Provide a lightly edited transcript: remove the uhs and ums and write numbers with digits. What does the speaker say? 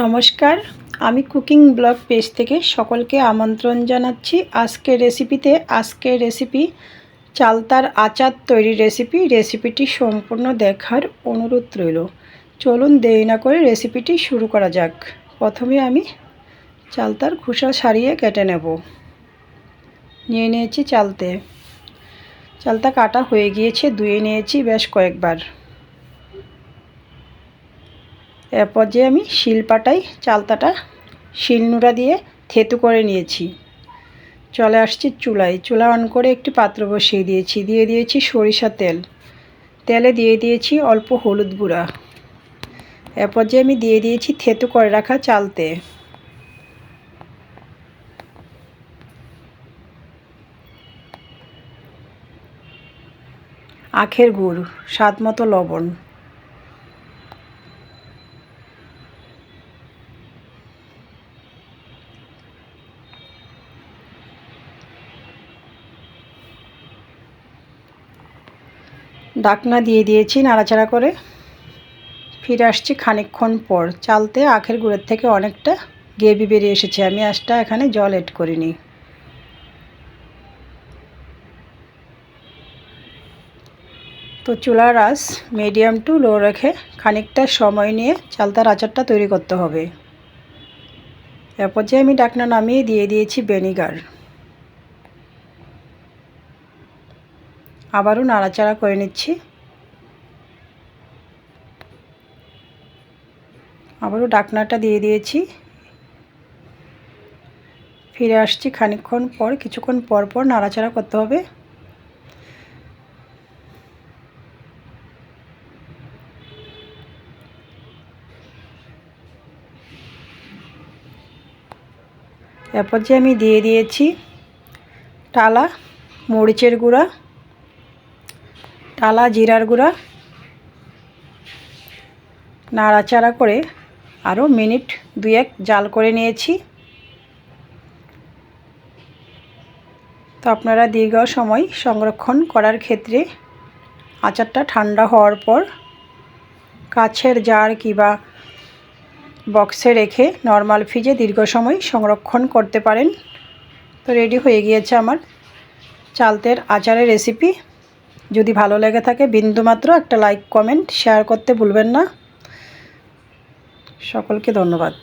নমস্কার, আমি cooking blog page থেকে সকলকে আমন্ত্রণ জানাচ্ছি আজকের রেসিপি চালতার আচার তৈরির রেসিপিটি সম্পূর্ণ দেখার অনুরোধ রইল। চলুন দেরি না করে রেসিপিটি শুরু করা যাক। প্রথমে আমি চালতার খোসা ছাড়িয়ে কেটে নেব। নিয়ে নিয়েছি চালতা কাটা হয়ে গিয়েছে, ধুয়ে নিয়েছি বেশ কয়েকবার। এরপর যে আমি শিলপাটায় চালতাটা শিলনোড়া দিয়ে থেতু করে নিয়েছি। চলে আসছি চুলা অন করে একটি পাত্র বসিয়ে দিয়েছি। দিয়ে দিয়েছি সরিষার তেলে দিয়ে দিয়েছি অল্প হলুদ গুঁড়া। এরপর যে আমি দিয়ে দিয়েছি থেতু করে রাখা চালতে। আখের গুড়, স্বাদ মতো লবণ। ঢাকনা দিয়ে দিয়েছি নাড়াচাড়া করে। ফিরে আসছি খানিকক্ষণ পর। চালতে আখের গুড়ের থেকে অনেকটা গ্রেভি বেরিয়ে এসেছে। আমি আজটা এখানে জল এড করিনি। তো চুলার আঁচ মিডিয়াম টু লো রেখে খানিকটা সময় নিয়ে চালতার আচারটা তৈরি করতে হবে। এরপর যে আমি ঢাকনা নামিয়ে দিয়ে দিয়েছি ভিনেগার। আবারও নাড়াচাড়া করে নিচ্ছি। আবারও ঢাকনাটা দিয়ে দিয়েছি। ফিরে আসছি কিছুক্ষণ পর নাড়াচাড়া করতে হবে। এরপর যে আমি দিয়ে দিয়েছি টালা মরিচের গুঁড়া, টালা জিরার গুঁড়া। নাড়াচাড়া করে আরও মিনিট দুয়েক জাল করে নিয়েছি। তো আপনারা দীর্ঘ সময় সংরক্ষণ করার ক্ষেত্রে আচারটা ঠান্ডা হওয়ার পর কাচের জার কিংবা বক্সে রেখে নর্মাল ফ্রিজে দীর্ঘ সময় সংরক্ষণ করতে পারেন। তো রেডি হয়ে গিয়েছে আমার চালতের আচারের রেসিপি। যদি ভালো লেগে থাকে বিন্দুমাত্র একটা লাইক, কমেন্ট, শেয়ার করতে ভুলবেন না। সকলকে ধন্যবাদ।